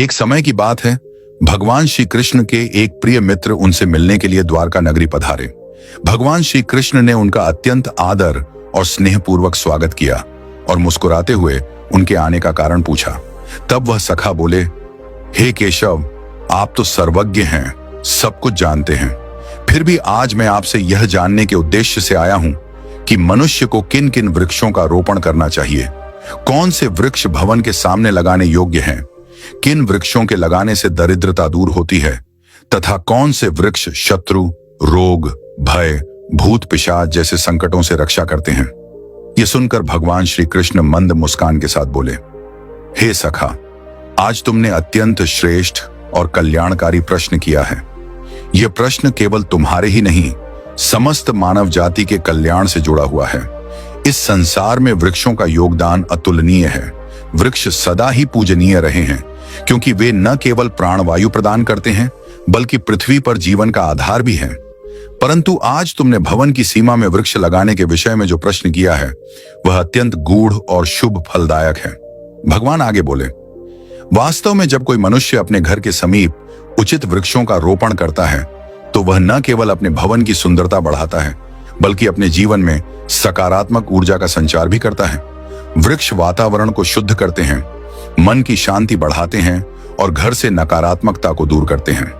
एक समय की बात है, भगवान श्री कृष्ण के एक प्रिय मित्र उनसे मिलने के लिए द्वारका नगरी पधारे। भगवान श्री कृष्ण ने उनका अत्यंत आदर और स्नेहपूर्वक स्वागत किया और मुस्कुराते हुए उनके आने का कारण पूछा। तब वह सखा बोले, हे केशव, आप तो सर्वज्ञ हैं, सब कुछ जानते हैं। फिर भी आज मैं आपसे यह जानने के उद्देश्य से आया हूं कि मनुष्य को किन किन वृक्षों का रोपण करना चाहिए, कौन से वृक्ष भवन के सामने लगाने योग्य हैं, किन वृक्षों के लगाने से दरिद्रता दूर होती है तथा कौन से वृक्ष शत्रु, रोग, भय, भूत पिशाच जैसे संकटों से रक्षा करते हैं। यह सुनकर भगवान श्री कृष्ण मंद मुस्कान के साथ बोले, हे सखा, आज तुमने अत्यंत श्रेष्ठ और कल्याणकारी प्रश्न किया है। यह प्रश्न केवल तुम्हारे ही नहीं, समस्त मानव जाति के कल्याण से जुड़ा हुआ है। इस संसार में वृक्षों का योगदान अतुलनीय है। वृक्ष सदा ही पूजनीय रहे हैं, क्योंकि वे न केवल प्राणवायु प्रदान करते हैं बल्कि पृथ्वी पर जीवन का आधार भी हैं। परंतु आज तुमने भवन की सीमा में वृक्ष लगाने के विषय में जो प्रश्न किया है वह अत्यंत गूढ़ और शुभ फलदायक है। भगवान आगे बोले, वास्तव में जब कोई मनुष्य अपने घर के समीप उचित वृक्षों का रोपण करता है तो वह न केवल अपने भवन की सुंदरता बढ़ाता है बल्कि अपने जीवन में सकारात्मक ऊर्जा का संचार भी करता है। वृक्ष वातावरण को शुद्ध करते हैं, मन की शांति बढ़ाते हैं और घर से नकारात्मकता को दूर करते हैं।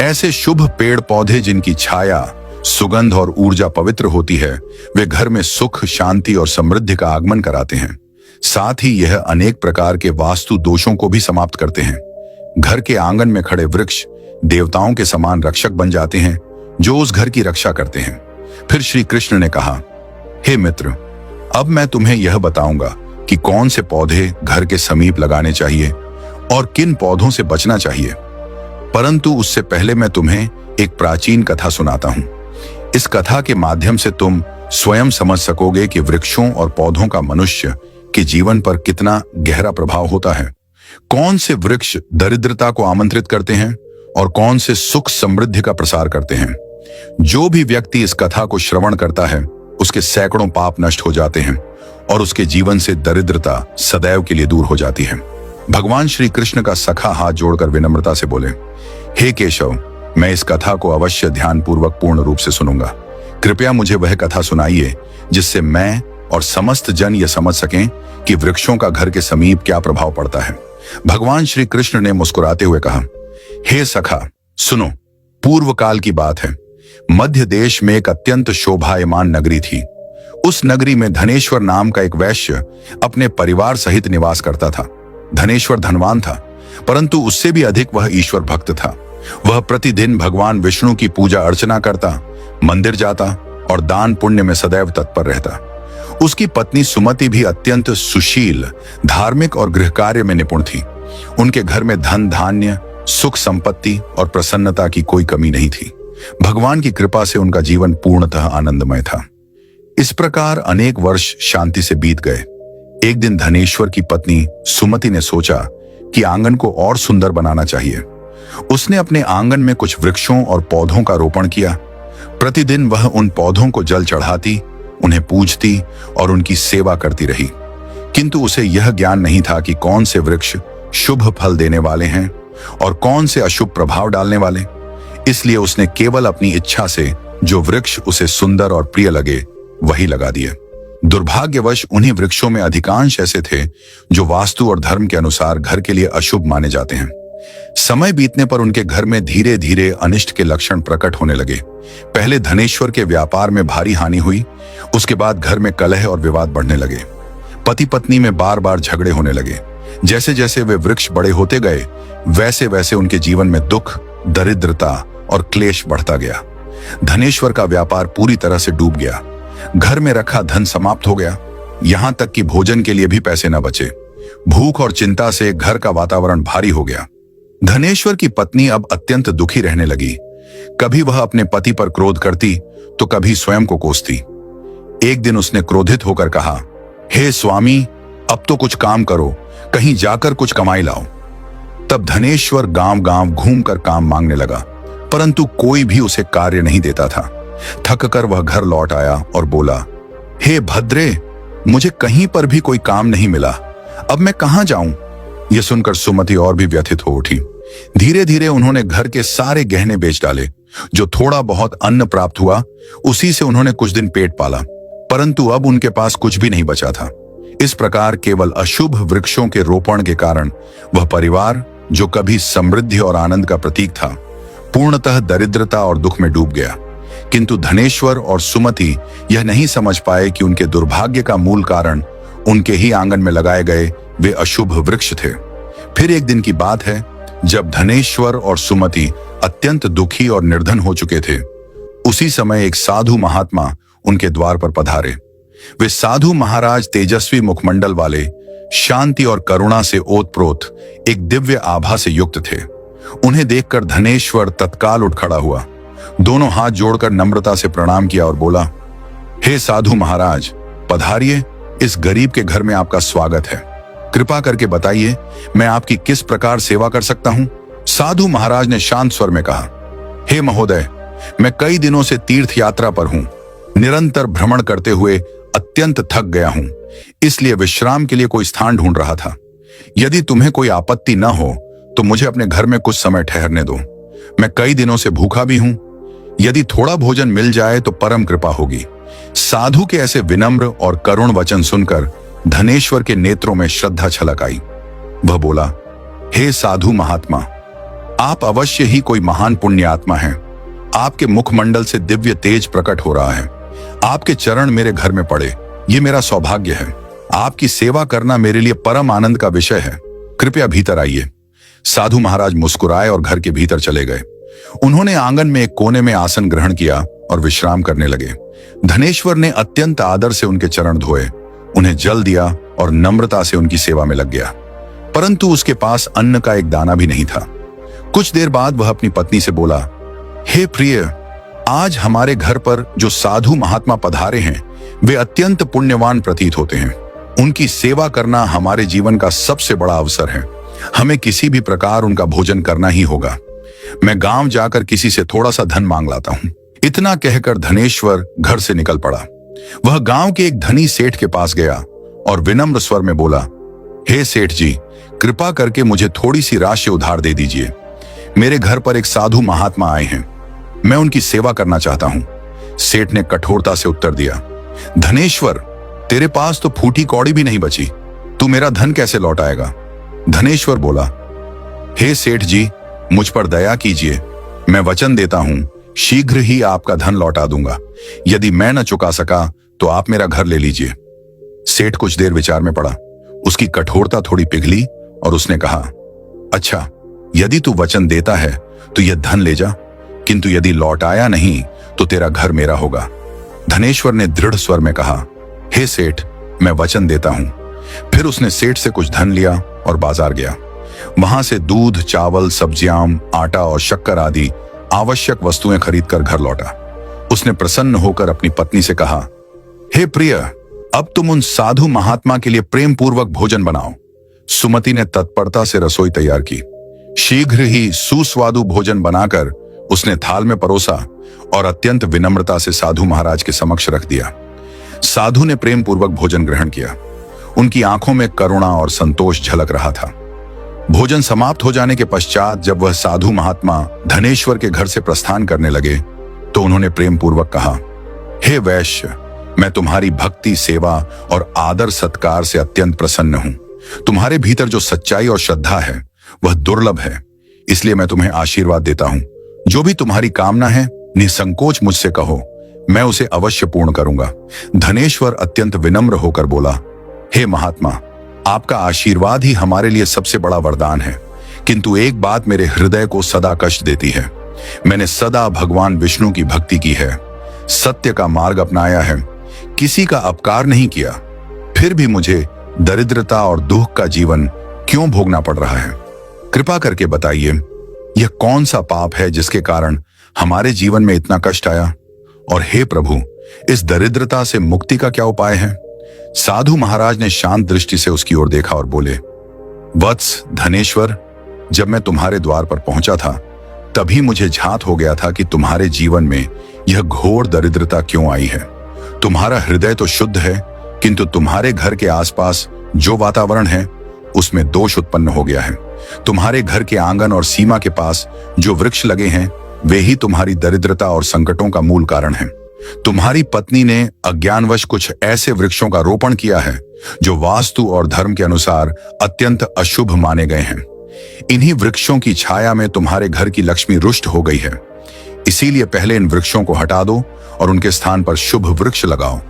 ऐसे शुभ पेड़ पौधे जिनकी छाया, सुगंध और ऊर्जा पवित्र होती है, वे घर में सुख, शांति और समृद्धि का आगमन कराते हैं। साथ ही यह अनेक प्रकार के वास्तु दोषों को भी समाप्त करते हैं। घर के आंगन में खड़े वृक्ष देवताओं के समान रक्षक बन जाते हैं जो उस घर की रक्षा करते हैं। फिर श्री कृष्ण ने कहा, हे मित्र, अब मैं तुम्हें यह बताऊंगा कि कौन से पौधे घर के समीप लगाने चाहिए और किन पौधों से बचना चाहिए। परंतु उससे पहले मैं तुम्हें एक प्राचीन कथा सुनाता हूं। इस कथा के माध्यम से तुम स्वयं समझ सकोगे कि वृक्षों और पौधों का मनुष्य के जीवन पर कितना गहरा प्रभाव होता है। कौन से वृक्ष दरिद्रता को आमंत्रित करते हैं और कौन से सुख समृद्धि का प्रसार करते हैं। जो भी व्यक्ति इस कथा को श्रवण करता है उसके सैकड़ों पाप नष्ट हो जाते हैं और उसके जीवन से दरिद्रता सदैव के लिए दूर हो जाती है। भगवान श्री कृष्ण का सखा हाथ जोड़कर विनम्रता से बोले, हे केशव, मैं इस कथा को अवश्य ध्यानपूर्वक पूर्ण रूप से सुनूंगा। कृपया मुझे वह कथा सुनाइए जिससे मैं और समस्त जन यह समझ सकें कि वृक्षों का घर के समीप क्या प्रभाव पड़ता है। भगवान श्री कृष्ण ने मुस्कुराते हुए कहा, हे सखा, सुनो। पूर्व काल की बात है। मध्य देश में एक अत्यंत शोभायमान नगरी थी। उस नगरी में धनेश्वर नाम का एक वैश्य अपने परिवार सहित निवास करता था। धनेश्वर धनवान था, परंतु उससे भी अधिक वह ईश्वर भक्त था। वह प्रतिदिन भगवान विष्णु की पूजा अर्चना करता, मंदिर जाता और दान पुण्य में सदैव तत्पर रहता। उसकी पत्नी सुमति भी अत्यंत सुशील, धार्मिक और गृह कार्य में निपुण थी। उनके घर में धन धान्य, सुख संपत्ति और प्रसन्नता की कोई कमी नहीं थी। भगवान की कृपा से उनका जीवन पूर्णतः आनंदमय था। इस प्रकार अनेक वर्ष शांति से बीत गए। एक दिन धनेश्वर की पत्नी सुमति ने सोचा कि आंगन को और सुंदर बनाना चाहिए। उसने अपने आंगन में कुछ वृक्षों और पौधों का रोपण किया। प्रतिदिन वह उन पौधों को जल चढ़ाती, उन्हें पूजती और उनकी सेवा करती रही। किंतु उसे यह ज्ञान नहीं था कि कौन से वृक्ष शुभ फल देने वाले हैं और कौन से अशुभ प्रभाव डालने वाले। इसलिए उसने केवल अपनी इच्छा से जो वृक्ष उसे सुंदर और प्रिय लगे वही लगा दिए। दुर्भाग्यवश उन्हीं वृक्षों में अधिकांश ऐसे थे जो वास्तु और धर्म के अनुसार घर के लिए अशुभ माने जाते हैं। समय बीतने पर उनके घर में धीरे धीरे अनिष्ट के लक्षण प्रकट होने लगे। पहले धनेश्वर के व्यापार में भारी हानि हुई, उसके बाद घर में कलह और विवाद बढ़ने लगे। पति पत्नी में बार बार झगड़े होने लगे। जैसे जैसे वे वृक्ष बड़े होते गए वैसे वैसे उनके जीवन में दुख, दरिद्रता और क्लेश बढ़ता गया। धनेश्वर का व्यापार पूरी तरह से डूब गया। घर में रखा धन समाप्त हो गया, यहां तक कि भोजन के लिए भी पैसे न बचे। भूख और चिंता से घर का वातावरण भारी हो गया। धनेश्वर की पत्नी अब अत्यंत दुखी रहने लगी। कभी वह अपने पति पर क्रोध करती तो कभी स्वयं को कोसती। एक दिन उसने क्रोधित होकर कहा, हे स्वामी, अब तो कुछ काम करो, कहीं जाकर कुछ कमाई लाओ। तब धनेश्वर गांव गांव घूमकर काम मांगने लगा, परंतु कोई भी उसे कार्य नहीं देता था। थककर वह घर लौट आया और बोला, हे भद्रे, मुझे कहीं पर भी कोई काम नहीं मिला, अब मैं कहां जाऊं? यह सुनकर सुमति और भी व्यथित हो उठी। धीरे धीरे उन्होंने घर के सारे गहने बेच डाले। जो थोड़ा बहुत अन्न प्राप्त हुआ उसी से उन्होंने कुछ दिन पेट पाला, परंतु अब उनके पास कुछ भी नहीं बचा था। इस प्रकार केवल अशुभ वृक्षों के रोपण के कारण वह परिवार, जो कभी समृद्धि और आनंद का प्रतीक था, पूर्णतः दरिद्रता और दुख में डूब गया। किंतु धनेश्वर और सुमति यह नहीं समझ पाए कि उनके दुर्भाग्य का मूल कारण उनके ही आंगन में लगाए गए वे अशुभ वृक्ष थे। फिर एक दिन की बात है, जब धनेश्वर और सुमति अत्यंत दुखी और निर्धन हो चुके थे, उसी समय एक साधु महात्मा उनके द्वार पर पधारे। वे साधु महाराज तेजस्वी मुखमंडल वाले, शांति और करुणा से ओतप्रोत एक दिव्य आभा से युक्त थे। उन्हें देखकर धनेश्वर तत्काल उठ खड़ा हुआ, दोनों हाथ जोड़कर नम्रता से प्रणाम किया और बोला, हे साधु महाराज, पधारिए, इस गरीब के घर में आपका स्वागत है। कृपा करके बताइए, मैं आपकी किस प्रकार सेवा कर सकता हूं? साधु महाराज ने शांत स्वर में कहा, हे महोदय, मैं कई दिनों से तीर्थ यात्रा पर हूं। निरंतर भ्रमण करते हुए अत्यंत थक गया हूं, इसलिए विश्राम के लिए कोई स्थान ढूंढ रहा था। यदि तुम्हें कोई आपत्ति न हो तो मुझे अपने घर में कुछ समय ठहरने दो। मैं कई दिनों से भूखा भी हूं। यदि थोड़ा भोजन मिल जाए तो परम कृपा होगी। साधु के ऐसे विनम्र और करुण वचन सुनकर धनेश्वर के नेत्रों में श्रद्धा छलक आई। वह बोला, हे साधु महात्मा, आप अवश्य ही कोई महान पुण्य आत्मा हैं। आपके मुखमंडल से दिव्य तेज प्रकट हो रहा है। आपके चरण मेरे घर में पड़े, ये मेरा सौभाग्य है। आपकी सेवा करना मेरे लिए परम आनंद का विषय है। कृपया भीतर आइए। साधु महाराज मुस्कुराए और घर के भीतर चले गए। उन्होंने आंगन में एक कोने में आसन ग्रहण किया और विश्राम करने लगे। धनेश्वर ने अत्यंत आदर से उनके चरण धोए, उन्हें जल दिया और नम्रता से उनकी सेवा में लग गया, परंतु उसके पास अन्न का एक दाना भी नहीं था। कुछ देर बाद वह अपनी पत्नी से बोला, हे प्रिय, आज हमारे घर पर जो साधु महात्मा पधारे हैं वे अत्यंत पुण्यवान प्रतीत होते हैं। उनकी सेवा करना हमारे जीवन का सबसे बड़ा अवसर है। हमें किसी भी प्रकार उनका भोजन करना ही होगा। मैं गांव जाकर किसी से थोड़ा सा धन मांग लाता हूं। इतना कहकर धनेश्वर घर से निकल पड़ा। वह गांव के एक धनी सेठ के पास गया और विनम्र स्वर में बोला, हे सेठ जी, कृपा करके मुझे थोड़ी सी राशि उधार दे दीजिए। मेरे घर पर एक साधु महात्मा आए हैं, मैं उनकी सेवा करना चाहता हूं। सेठ ने कठोरता से उत्तर दिया, धनेश्वर, तेरे पास तो फूटी कौड़ी भी नहीं बची, तू मेरा धन कैसे लौटाएगा? धनेश्वर बोला, हे सेठ जी, मुझ पर दया कीजिए। मैं वचन देता हूं, शीघ्र ही आपका धन लौटा दूंगा। यदि मैं न चुका सका तो आप मेरा घर ले लीजिए। सेठ कुछ देर विचार में पड़ा। उसकी कठोरता थोड़ी पिघली और उसने कहा, अच्छा, यदि तू वचन देता है तो यह धन ले जा, किंतु यदि लौटाया नहीं तो तेरा घर मेरा होगा। धनेश्वर ने दृढ़ स्वर में कहा, हे सेठ, मैं वचन देता हूं। फिर उसने सेठ से कुछ धन लिया और बाजार गया। वहां से दूध, चावल, सब्जियां, आटा और शक्कर आदि आवश्यक वस्तुएं खरीदकर घर लौटा। उसने प्रसन्न होकर अपनी पत्नी से कहा, हे प्रिय, अब तुम उन साधु महात्मा के लिए प्रेम पूर्वक भोजन बनाओ। सुमति ने तत्परता से रसोई तैयार की। शीघ्र ही सुस्वादु भोजन बनाकर उसने थाल में परोसा और अत्यंत विनम्रता से साधु महाराज के समक्ष रख दिया। साधु ने प्रेम पूर्वक भोजन ग्रहण किया। उनकी आंखों में करुणा और संतोष झलक रहा था। भोजन समाप्त हो जाने के पश्चात जब वह साधु महात्मा धनेश्वर के घर से प्रस्थान करने लगे तो उन्होंने प्रेम पूर्वक कहा, हे वैश्य, मैं तुम्हारी भक्ति, सेवा और आदर सत्कार से अत्यंत प्रसन्न हूं। तुम्हारे भीतर जो सच्चाई और श्रद्धा है वह दुर्लभ है, इसलिए मैं तुम्हें आशीर्वाद देता हूं। जो भी तुम्हारी कामना है निसंकोच मुझसे कहो, मैं उसे अवश्य पूर्ण करूंगा। धनेश्वर अत्यंत विनम्र होकर बोला, हे महात्मा, आपका आशीर्वाद ही हमारे लिए सबसे बड़ा वरदान है, किंतु एक बात मेरे हृदय को सदा कष्ट देती है। मैंने सदा भगवान विष्णु की भक्ति की है, सत्य का मार्ग अपनाया है, किसी का अपकार नहीं किया, फिर भी मुझे दरिद्रता और दुख का जीवन क्यों भोगना पड़ रहा है? कृपा करके बताइए, यह कौन सा पाप है जिसके कारण हमारे जीवन में इतना कष्ट आया? और हे प्रभु, इस दरिद्रता से मुक्ति का क्या उपाय है? साधु महाराज ने शांत दृष्टि से उसकी ओर देखा और बोले, वत्स धनेश्वर, जब मैं तुम्हारे द्वार पर पहुंचा था तभी मुझे झात हो गया था कि तुम्हारे जीवन में यह घोर दरिद्रता क्यों आई है। तुम्हारा हृदय तो शुद्ध है, किंतु तुम्हारे घर के आसपास जो वातावरण है उसमें दोष उत्पन्न हो गया है। तुम्हारे घर के आंगन और सीमा के पास जो वृक्ष लगे हैं वे ही तुम्हारी दरिद्रता और संकटों का मूल कारण है। तुम्हारी पत्नी ने अज्ञानवश कुछ ऐसे वृक्षों का रोपण किया है जो वास्तु और धर्म के अनुसार अत्यंत अशुभ माने गए हैं। इन्हीं वृक्षों की छाया में तुम्हारे घर की लक्ष्मी रुष्ट हो गई है। इसीलिए पहले इन वृक्षों को हटा दो और उनके स्थान पर शुभ वृक्ष लगाओ।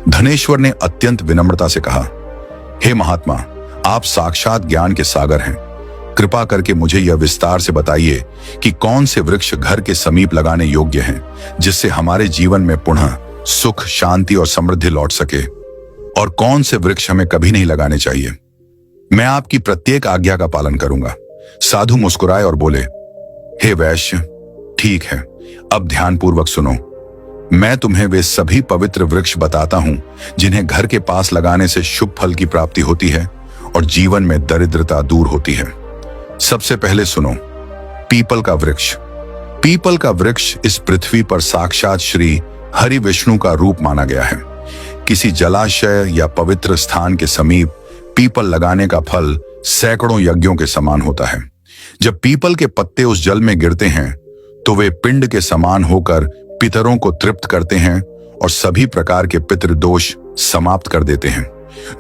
धनेश्वर ने अत्यंत विनम्रता से कहा, हे महात्मा, आप साक्षात ज्ञान के सागर हैं। कृपा करके मुझे यह विस्तार से बताइए कि कौन से वृक्ष घर के समीप लगाने योग्य हैं, जिससे हमारे जीवन में पुनः सुख, शांति और समृद्धि लौट सके, और कौन से वृक्ष हमें कभी नहीं लगाने चाहिए। मैं आपकी प्रत्येक आज्ञा का पालन करूंगा। साधु मुस्कुराए और बोले, हे वैश्य, ठीक है, अब ध्यानपूर्वक सुनो। मैं तुम्हें वे सभी पवित्र वृक्ष बताता हूं जिन्हें घर के पास लगाने से शुभ फल की प्राप्ति होती है और जीवन में दरिद्रता दूर होती है। सबसे पहले सुनो, पीपल का वृक्ष। पीपल का वृक्ष इस पृथ्वी पर साक्षात श्री हरि विष्णु का रूप माना गया है। किसी जलाशय या पवित्र स्थान के समीप पीपल लगाने का फल सैकड़ों यज्ञों के समान होता है। जब पीपल के पत्ते उस जल में गिरते हैं तो वे पिंड के समान होकर पितरों को तृप्त करते हैं और सभी प्रकार के पितृदोष समाप्त कर देते हैं।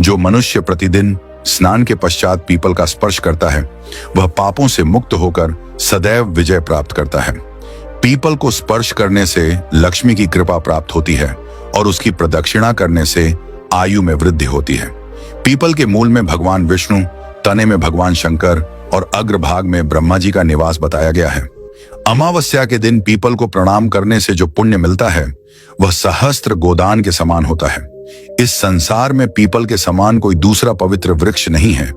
जो मनुष्य प्रतिदिन स्नान के पश्चात पीपल का स्पर्श करता है वह पापों से मुक्त होकर सदैव विजय प्राप्त करता है। पीपल को स्पर्श करने से लक्ष्मी की कृपा प्राप्त होती है और उसकी प्रदक्षिणा करने से आयु में वृद्धि होती है। पीपल के मूल में भगवान विष्णु, तने में भगवान शंकर और अग्रभाग में ब्रह्मा जी का निवास बताया गया है। अमावस्या के दिन पीपल को प्रणाम करने से जो पुण्य मिलता है वह सहस्त्र गोदान के समान होता है। इस संसार में पीपल के समान कोई दूसरा पवित्र वृक्ष नहीं है,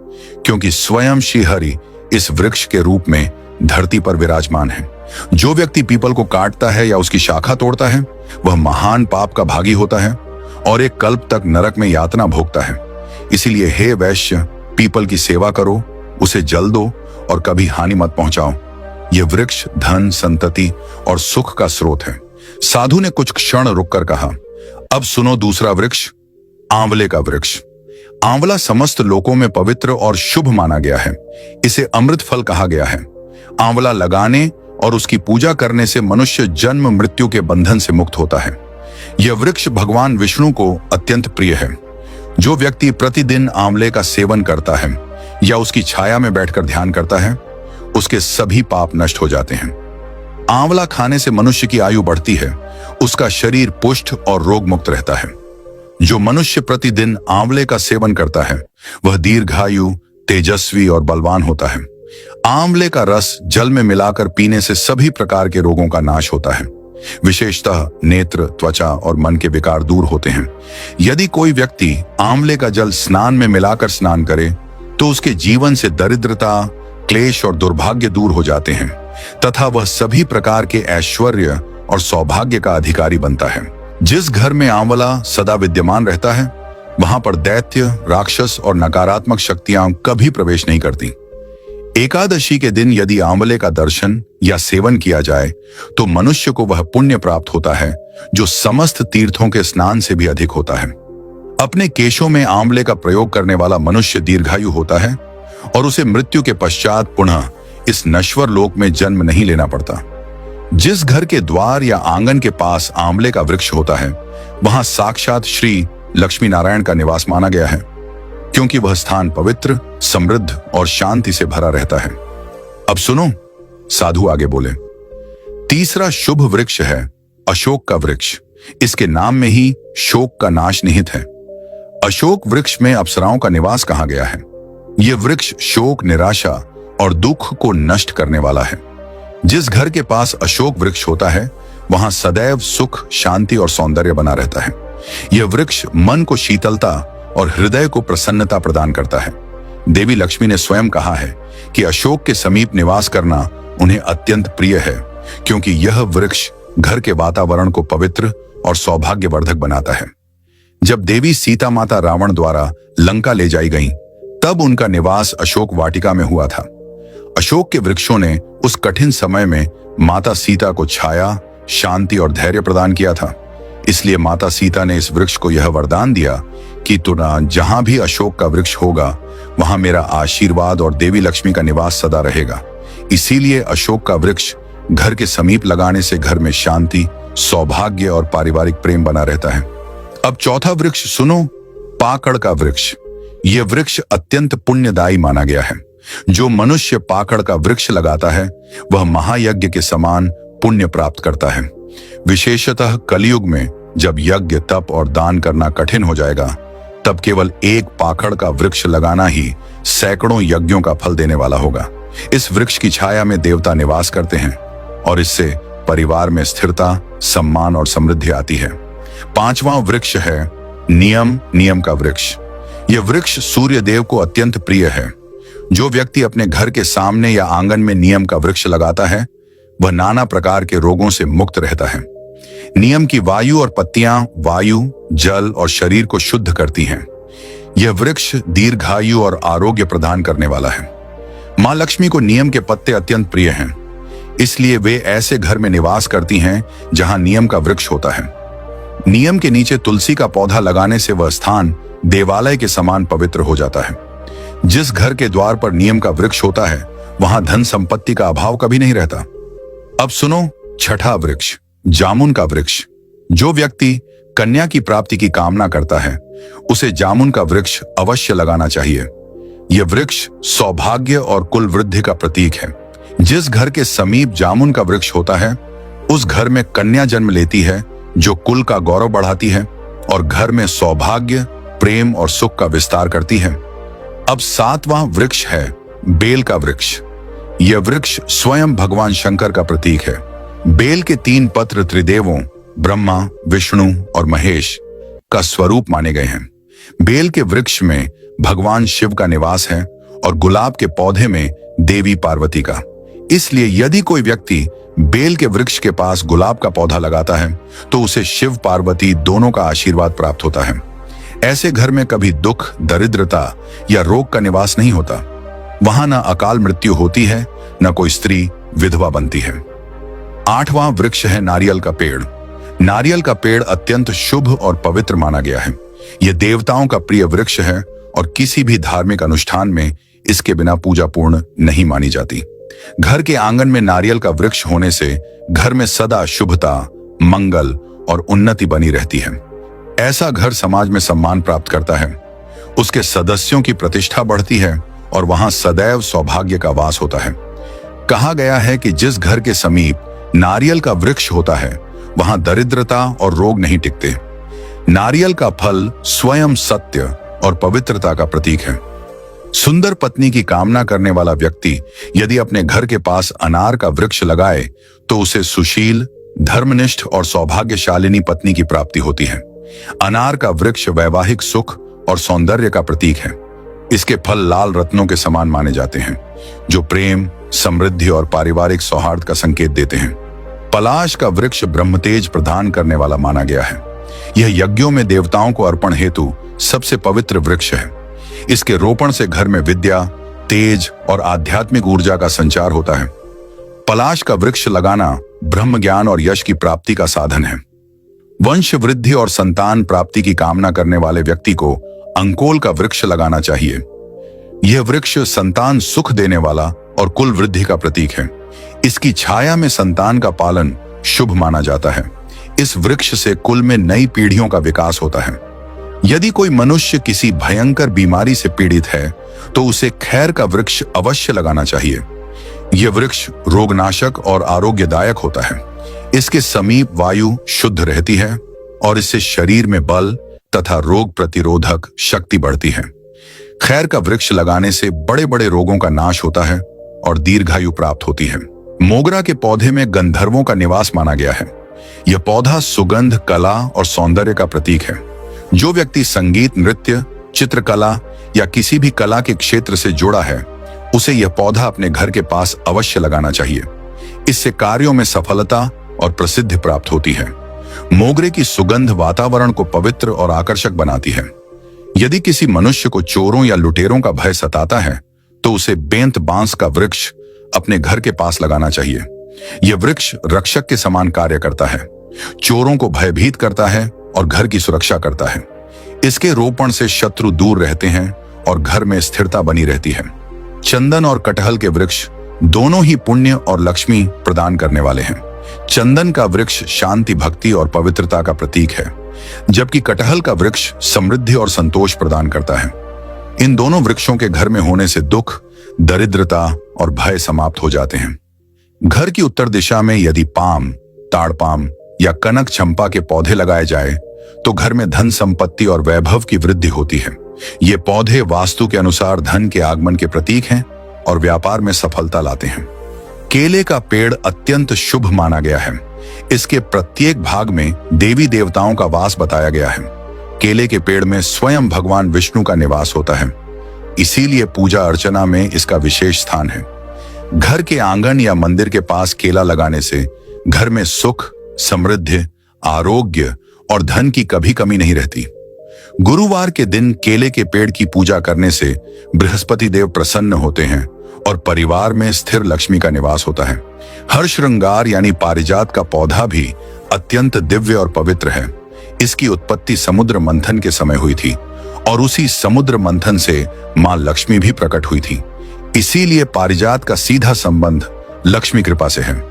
क्योंकि स्वयं श्री हरि इस वृक्ष के रूप में धरती पर विराजमान है। जो व्यक्ति पीपल को काटता है या उसकी शाखा तोड़ता है वह महान पाप का भागी होता है और एक कल्प तक नरक में यातना भोगता है। इसीलिए हे वैश्य, पीपल की सेवा करो, उसे जल दो और कभी हानि मत पहुंचाओ। यह वृक्ष धन, संतति और सुख का स्रोत है। साधु ने कुछ क्षण रुककर कहा, अब सुनो दूसरा वृक्ष, आंवले का वृक्ष। आंवला समस्त लोकों में पवित्र और शुभ माना गया है। इसे अमृत फल कहा गया है। आंवला लगाने और उसकी पूजा करने से मनुष्य जन्म मृत्यु के बंधन से मुक्त होता है। यह वृक्ष भगवान विष्णु को अत्यंत प्रिय है। जो व्यक्ति प्रतिदिन आंवले का सेवन करता है या उसकी छाया में बैठकर ध्यान करता है उसके सभी पाप नष्ट हो जाते हैं। आंवला खाने से मनुष्य की आयु बढ़ती है, उसका शरीर पुष्ट और रोग मुक्त रहता है। जो मनुष्य प्रतिदिन आंवले का सेवन करता है वह दीर्घायु, तेजस्वी और बलवान होता है। आंवले का रस जल में मिलाकर पीने से सभी प्रकार के रोगों का नाश होता है। विशेषतः नेत्र, त्वचा और मन के विकार दूर होते हैं। यदि कोई व्यक्ति आंवले का जल स्नान में मिलाकर स्नान करे तो उसके जीवन से दरिद्रता, क्लेश और दुर्भाग्य दूर हो जाते हैं तथा वह सभी प्रकार के ऐश्वर्य और सौभाग्य का अधिकारी बनता है। जिस घर में आंवला सदा विद्यमान रहता है वहां पर दैत्य, राक्षस और नकारात्मक शक्तियां कभी प्रवेश नहीं करती। एकादशी के दिन यदि आंवले का दर्शन या सेवन किया जाए तो मनुष्य को वह पुण्य प्राप्त होता है जो समस्त तीर्थों के स्नान से भी अधिक होता है। अपने केशों में आंवले का प्रयोग करने वाला मनुष्य दीर्घायु होता है और उसे मृत्यु के पश्चात पुनः इस नश्वर लोक में जन्म नहीं लेना पड़ता। जिस घर के द्वार या आंगन के पास आंवले का वृक्ष होता है वहां साक्षात श्री लक्ष्मी नारायण का निवास माना गया है, क्योंकि वह स्थान पवित्र, समृद्ध और शांति से भरा रहता है। अब सुनो, साधु आगे बोले, तीसरा शुभ वृक्ष है अशोक का वृक्ष। इसके नाम में ही शोक का नाश निहित है। अशोक वृक्ष में अप्सराओं का निवास कहा गया है। यह वृक्ष शोक, निराशा और दुख को नष्ट करने वाला है। जिस घर के पास अशोक वृक्ष होता है वहां सदैव सुख, शांति और सौंदर्य बना रहता है। यह वृक्ष मन को शीतलता और हृदय को प्रसन्नता प्रदान करता है। देवी लक्ष्मी ने स्वयं कहा है कि अशोक के समीप निवास करना उन्हें अत्यंत प्रिय है, क्योंकि यह वृक्ष घर के वातावरण को पवित्र और सौभाग्यवर्धक बनाता है। जब देवी सीता माता रावण द्वारा लंका ले जाई गईं, तब उनका निवास अशोक वाटिका में हुआ था। अशोक के वृक्षों ने उस कठिन समय में माता सीता को छाया, शांति और धैर्य प्रदान किया था। इसलिए माता सीता ने इस वृक्ष को यह वरदान दिया कि तुना जहां भी अशोक का वृक्ष होगा वहां मेरा आशीर्वाद और देवी लक्ष्मी का निवास सदा रहेगा। इसीलिए अशोक का वृक्ष घर के समीप लगाने से घर में शांति, सौभाग्य और पारिवारिक प्रेम बना रहता है। अब चौथा वृक्ष सुनो, पाकड़ का वृक्ष। यह वृक्ष अत्यंत पुण्यदायी माना गया है। जो मनुष्य पाकड़ का वृक्ष लगाता है वह महायज्ञ के समान पुण्य प्राप्त करता है। विशेषतः कलयुग में जब यज्ञ, तप और दान करना कठिन हो जाएगा, तब केवल एक पाकड़ का वृक्ष लगाना ही सैकड़ों यज्ञों का फल देने वाला होगा। इस वृक्ष की छाया में देवता निवास करते हैं और इससे परिवार में स्थिरता, सम्मान और समृद्धि आती है। पांचवां वृक्ष है नियम का वृक्ष। यह वृक्ष सूर्य देव को अत्यंत प्रिय है। जो व्यक्ति अपने घर के सामने या आंगन में नियम का वृक्ष लगाता है वह नाना प्रकार के रोगों से मुक्त रहता है। नियम की वायु और पत्तियां वायु, जल और शरीर को शुद्ध करती हैं। यह वृक्ष दीर्घायु और आरोग्य प्रदान करने वाला है। मां लक्ष्मी को नियम के पत्ते अत्यंत प्रिय हैं, इसलिए वे ऐसे घर में निवास करती हैं जहां नियम का वृक्ष होता है। नियम के नीचे तुलसी का पौधा लगाने से वह स्थान देवालय के समान पवित्र हो जाता है। जिस घर के द्वार पर नियम का वृक्ष होता है वहां धन संपत्ति का अभाव कभी नहीं रहता। अब सुनो, छठा वृक्ष जामुन का वृक्ष। जो व्यक्ति कन्या की प्राप्ति की कामना करता है उसे जामुन का वृक्ष अवश्य लगाना चाहिए। यह वृक्ष सौभाग्य और कुल वृद्धि का प्रतीक है। जिस घर के समीप जामुन का वृक्ष होता है उस घर में कन्या जन्म लेती है, जो कुल का गौरव बढ़ाती है और घर में सौभाग्य, प्रेम और सुख का विस्तार करती है। अब सातवां वृक्ष है बेल का वृक्ष। यह वृक्ष स्वयं भगवान शंकर का प्रतीक है। बेल के 3 पत्र त्रिदेवों ब्रह्मा, विष्णु और महेश का स्वरूप माने गए हैं। बेल के वृक्ष में भगवान शिव का निवास है और गुलाब के पौधे में देवी पार्वती का। इसलिए यदि कोई व्यक्ति बेल के वृक्ष के पास गुलाब का पौधा लगाता है तो उसे शिव पार्वती दोनों का आशीर्वाद प्राप्त होता है। ऐसे घर में कभी दुख, दरिद्रता या रोग का निवास नहीं होता। वहां न अकाल मृत्यु होती है, न कोई स्त्री विधवा बनती है। आठवां वृक्ष है नारियल का पेड़। नारियल का पेड़ अत्यंत शुभ और पवित्र माना गया है। यह देवताओं का प्रिय वृक्ष है और किसी भी धार्मिक अनुष्ठान में इसके बिना पूजा पूर्ण नहीं मानी जाती। घर के आंगन में नारियल का वृक्ष होने से घर में सदा शुभता, मंगल और उन्नति बनी रहती है। ऐसा घर समाज में सम्मान प्राप्त करता है, उसके सदस्यों की प्रतिष्ठा बढ़ती है और वहां सदैव सौभाग्य का वास होता है। कहा गया है कि जिस घर के समीप नारियल का वृक्ष होता है वहां दरिद्रता और रोग नहीं टिकते। नारियल का फल स्वयं सत्य और पवित्रता का प्रतीक है। सुंदर पत्नी की कामना करने वाला व्यक्ति यदि अपने घर के पास अनार का वृक्ष लगाए तो उसे सुशील, धर्मनिष्ठ और सौभाग्यशालिनी पत्नी की प्राप्ति होती है। अनार का वृक्ष वैवाहिक सुख और सौंदर्य का प्रतीक है। इसके फल लाल रत्नों के समान माने जाते हैं, जो प्रेम, समृद्धि और पारिवारिक सौहार्द का संकेत देते हैं। पलाश का वृक्ष ब्रह्मतेज प्रदान करने वाला माना गया है। यह यज्ञों में देवताओं को अर्पण हेतु सबसे पवित्र वृक्ष है। इसके रोपण से घर में विद्या, तेज और आध्यात्मिक ऊर्जा का संचार होता है। पलाश का वृक्ष लगाना ब्रह्म ज्ञान और यश की प्राप्ति का साधन है। वंश वृद्धि और संतान प्राप्ति की कामना करने वाले व्यक्ति को अंकोल का वृक्ष लगाना चाहिए। यह वृक्ष संतान सुख देने वाला और कुल वृद्धि का प्रतीक है। इसकी छाया में संतान का पालन शुभ माना जाता है। इस वृक्ष से कुल में नई पीढ़ियों का विकास होता है। यदि कोई मनुष्य किसी भयंकर बीमारी से पीड़ित है तो उसे खैर का वृक्ष अवश्य लगाना चाहिए। यह वृक्ष रोगनाशक और आरोग्यदायक होता है। इसके समीप वायु शुद्ध रहती है और इससे शरीर में बल तथा रोग प्रतिरोधक शक्ति बढ़ती है। खैर का वृक्ष लगाने से बड़े बड़े रोगों का नाश होता है और दीर्घायु प्राप्त होती है। मोगरा के पौधे में गंधर्वों का निवास माना गया है। यह पौधा सुगंध, कला और सौंदर्य का प्रतीक है। जो व्यक्ति संगीत, नृत्य, चित्रकला या किसी भी कला के क्षेत्र से जुड़ा है उसे यह पौधा अपने घर के पास अवश्य लगाना चाहिए। इससे कार्यों में सफलता और प्रसिद्धि प्राप्त होती है। मोगरे की सुगंध वातावरण को पवित्र और आकर्षक बनाती है। यदि किसी मनुष्य को चोरों या लुटेरों का भय सताता है तो उसे बेंत बांस का वृक्ष अपने घर के पास लगाना चाहिए। यह वृक्ष रक्षक के समान कार्य करता है, चोरों को भयभीत करता है और घर की सुरक्षा करता है। इसके रोपण से शत्रु दूर रहते हैं और घर में स्थिरता बनी रहती है। चंदन और कटहल के वृक्ष दोनों ही पुण्य और लक्ष्मी प्रदान करने वाले हैं। चंदन का वृक्ष शांति, भक्ति और पवित्रता का प्रतीक है, जबकि कटहल का वृक्ष समृद्धि और संतोष प्रदान करता है। इन दोनों वृक्षों के घर में होने से दुख, दरिद्रता और भय समाप्त हो जाते हैं। घर की उत्तर दिशा में यदि पाम, ताड़पाम या कनक चंपा के पौधे लगाए जाए तो घर में धन, संपत्ति और वैभव की वृद्धि होती है। ये पौधे वास्तु के अनुसार धन के आगमन के प्रतीक हैं और व्यापार में सफलता लाते हैं। केले का पेड़ अत्यंत शुभ माना गया है। इसके प्रत्येक भाग में देवी देवताओं का वास बताया गया है। केले के पेड़ में स्वयं भगवान विष्णु का निवास होता है, इसीलिए पूजा अर्चना में इसका विशेष स्थान है। घर के आंगन या मंदिर के पास केला लगाने से घर में सुख, समृद्धि, आरोग्य और धन की कभी कमी नहीं रहती। गुरुवार के दिन केले के पेड़ की पूजा करने से बृहस्पति देव प्रसन्न होते हैं और परिवार में स्थिर लक्ष्मी का निवास होता है। हर्षश्रृंगार यानी पारिजात का पौधा भी अत्यंत दिव्य और पवित्र है। इसकी उत्पत्ति समुद्र मंथन के समय हुई थी और उसी समुद्र मंथन से मां लक्ष्मी भी प्रकट हुई थी। इसीलिए पारिजात का सीधा संबंध लक्ष्मी कृपा से है।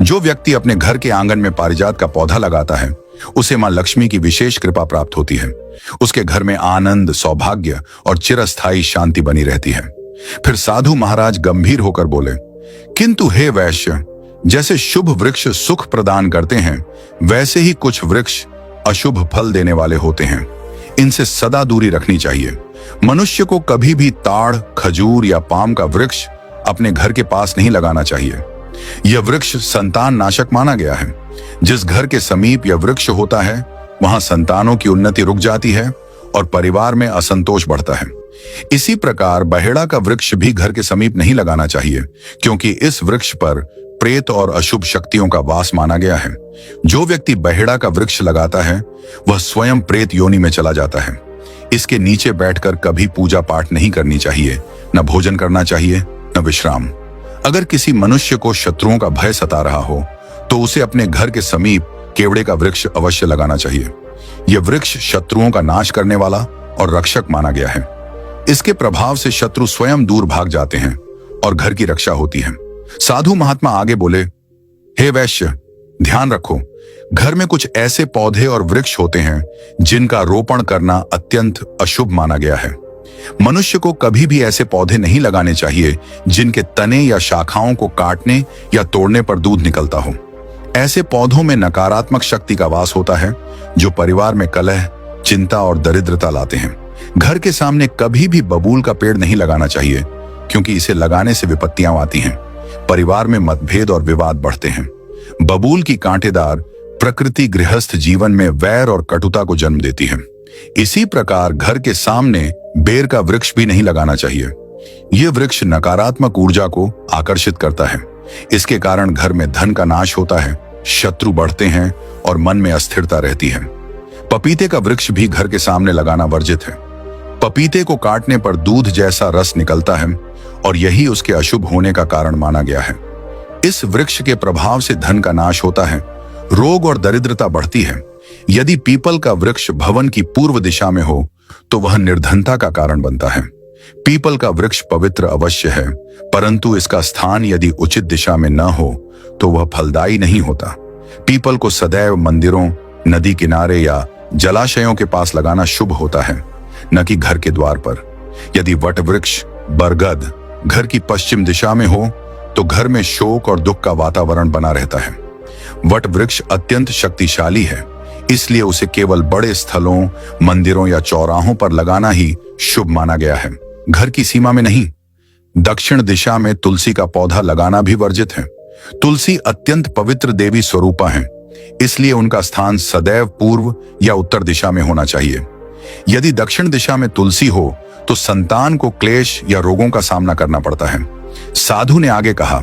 जो व्यक्ति अपने घर के आंगन में पारिजात का पौधा लगाता है उसे मां लक्ष्मी की विशेष कृपा प्राप्त होती है। उसके घर में आनंद, सौभाग्य और चिरस्थायी शांति बनी रहती है। फिर साधु महाराज गंभीर होकर बोले, किंतु हे वैश्य, जैसे शुभ वृक्ष सुख प्रदान करते हैं वैसे ही कुछ वृक्ष अशुभ फल देने वाले होते हैं। इनसे सदा दूरी रखनी चाहिए। मनुष्य को कभी भी ताड़, खजूर या पाम का वृक्ष अपने घर के पास नहीं लगाना चाहिए। यह वृक्ष संतान नाशक माना गया है। जिस घर के समीप यह वृक्ष होता है वहां संतानों की उन्नति रुक जाती है और परिवार में असंतोष बढ़ता है। इसी प्रकार बहेड़ा का वृक्ष भी घर के समीप नहीं लगाना चाहिए, क्योंकि इस वृक्ष पर प्रेत और अशुभ शक्तियों का वास माना गया है। जो व्यक्ति बहेड़ा का वृक्ष लगाता है वह स्वयं प्रेत योनि में चला जाता है। इसके नीचे बैठकर कभी पूजा पाठ नहीं करनी चाहिए, न भोजन करना चाहिए, न विश्राम। अगर किसी मनुष्य को शत्रुओं का भय सता रहा हो तो उसे अपने घर के समीप केवड़े का वृक्ष अवश्य लगाना चाहिए। यह वृक्ष शत्रुओं का नाश करने वाला और रक्षक माना गया है। इसके प्रभाव से शत्रु स्वयं दूर भाग जाते हैं और घर की रक्षा होती है। साधु महात्मा आगे बोले, हे वैश्य, ध्यान रखो, घर में कुछ ऐसे पौधे और वृक्ष होते हैं जिनका रोपण करना अत्यंत अशुभ माना गया है। मनुष्य को कभी भी ऐसे पौधे नहीं लगाने चाहिए जिनके तने या शाखाओं को काटने या तोड़ने पर दूध निकलता हो। ऐसे पौधों में नकारात्मक शक्ति का वास होता है जो परिवार में कलह, चिंता और दरिद्रता लाते हैं। घर के सामने कभी भी बबूल का पेड़ नहीं लगाना चाहिए, क्योंकि इसे लगाने से विपत्तियां आती हैं। परिवार में मतभेद और विवाद बढ़ते हैं। बबूल की कांटेदार प्रकृति गृहस्थ जीवन में वैर और कटुता को जन्म देती है। इसी प्रकार घर के सामने बेर का वृक्ष भी नहीं लगाना चाहिए। यह वृक्ष नकारात्मक ऊर्जा को आकर्षित करता है। इसके कारण घर में धन का नाश होता है, शत्रु बढ़ते हैं और मन में अस्थिरता रहती है। पपीते का वृक्ष भी घर के सामने लगाना वर्जित है। पपीते को काटने पर दूध जैसा रस निकलता है और यही उसके अशुभ होने का कारण माना गया है। इस वृक्ष के प्रभाव से धन का नाश होता है, रोग और दरिद्रता बढ़ती है। यदि पीपल का वृक्ष भवन की पूर्व दिशा में हो तो वह निर्धनता का कारण बनता है। पीपल का वृक्ष पवित्र अवश्य है, परंतु इसका स्थान यदि उचित दिशा में न हो तो वह फलदायी नहीं होता। पीपल को सदैव मंदिरों, नदी किनारे या जलाशयों के पास लगाना शुभ होता है, न कि घर के द्वार पर। यदि वट वृक्ष, बरगद घर की पश्चिम दिशा में हो तो घर में शोक और दुख का वातावरण बना रहता है। वट वृक्ष अत्यंत शक्तिशाली है, इसलिए उसे केवल बड़े स्थलों, मंदिरों या चौराहों पर लगाना ही शुभ माना गया है, घर की सीमा में नहीं। दक्षिण दिशा में तुलसी का पौधा लगाना भी वर्जित है। तुलसी अत्यंत पवित्र देवी स्वरूपा हैं, इसलिए उनका स्थान सदैव पूर्व या उत्तर दिशा में होना चाहिए। यदि दक्षिण दिशा में तुलसी हो तो संतान को क्लेश या रोगों का सामना करना पड़ता है। साधु ने आगे कहा,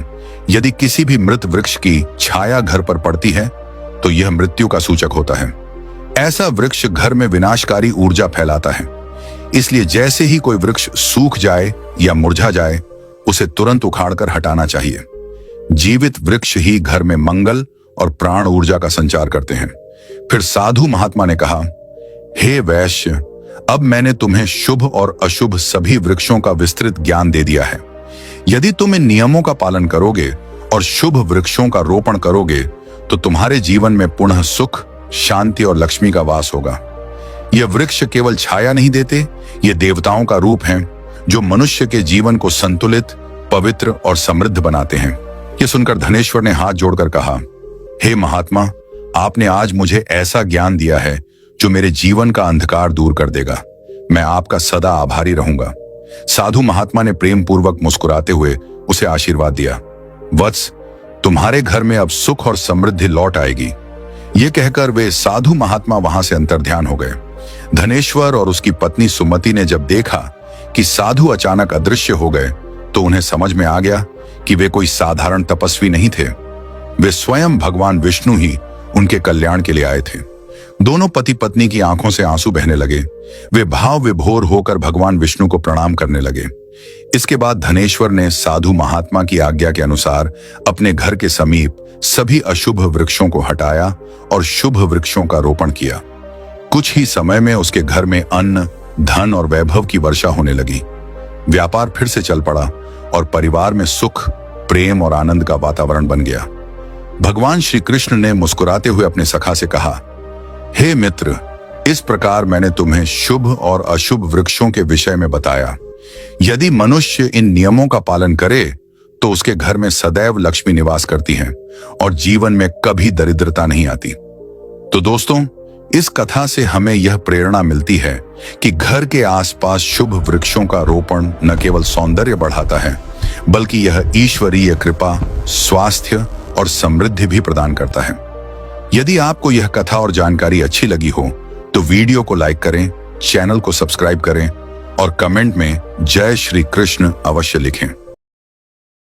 यदि किसी भी मृत वृक्ष की छाया घर पर पड़ती है तो यह मृत्यु का सूचक होता है। ऐसा वृक्ष घर में विनाशकारी ऊर्जा फैलाता है, इसलिए जैसे ही कोई वृक्ष सूख जाए या मुरझा जाए उसे तुरंत उखाड़कर हटाना चाहिए। जीवित वृक्ष ही घर में मंगल और प्राण ऊर्जा का संचार करते हैं। फिर साधु महात्मा ने कहा, हे वैश्य, अब मैंने तुम्हें शुभ और अशुभ सभी वृक्षों का विस्तृत ज्ञान दे दिया है। यदि तुम इन नियमों का पालन करोगे और शुभ वृक्षों का रोपण करोगे तो तुम्हारे जीवन में पुनः सुख, शांति और लक्ष्मी का वास होगा। यह वृक्ष केवल छाया नहीं देते, ये देवताओं का रूप हैं जो मनुष्य के जीवन को संतुलित, पवित्र और समृद्ध बनाते हैं। यह सुनकर धनेश्वर ने हाथ जोड़कर कहा, हे महात्मा, आपने आज मुझे ऐसा ज्ञान दिया है जो मेरे जीवन का अंधकार दूर कर देगा। मैं आपका सदा आभारी रहूंगा। साधु महात्मा ने प्रेम पूर्वक मुस्कुराते हुए उसे आशीर्वाद दिया। वत्स, तुम्हारे घर में अब सुख और समृद्धि लौट आएगी। ये कहकर वे साधु महात्मा वहां से अंतर्ध्यान हो गए। धनेश्वर और उसकी पत्नी सुमति ने जब देखा कि साधु अचानक अदृश्य हो गए तो उन्हें समझ में आ गया कि वे कोई साधारण तपस्वी नहीं थे। वे स्वयं भगवान विष्णु ही उनके कल्याण के लिए आए थे। दोनों पति पत्नी की आंखों से आंसू बहने लगे। वे भाव विभोर होकर भगवान विष्णु को प्रणाम करने लगे। इसके बाद धनेश्वर ने साधु महात्मा की आज्ञा के अनुसार अपने घर के समीप सभी अशुभ वृक्षों को हटाया और शुभ वृक्षों का रोपण किया। कुछ ही समय में उसके घर में अन्न, धन और वैभव की वर्षा होने लगी। व्यापार फिर से चल पड़ा और परिवार में सुख, प्रेम और आनंद का वातावरण बन गया। भगवान श्री कृष्ण ने मुस्कुराते हुए अपने सखा से कहा, हे मित्र, इस प्रकार मैंने तुम्हें शुभ और अशुभ वृक्षों के विषय में बताया। यदि मनुष्य इन नियमों का पालन करे तो उसके घर में सदैव लक्ष्मी निवास करती है और जीवन में कभी दरिद्रता नहीं आती। तो दोस्तों, इस कथा से हमें यह प्रेरणा मिलती है कि घर के आसपास शुभ वृक्षों का रोपण न केवल सौंदर्य बढ़ाता है, बल्कि यह ईश्वरीय कृपा, स्वास्थ्य और समृद्धि भी प्रदान करता है। यदि आपको यह कथा और जानकारी अच्छी लगी हो तो वीडियो को लाइक करें, चैनल को सब्सक्राइब करें और कमेंट में जय श्री कृष्ण अवश्य लिखें।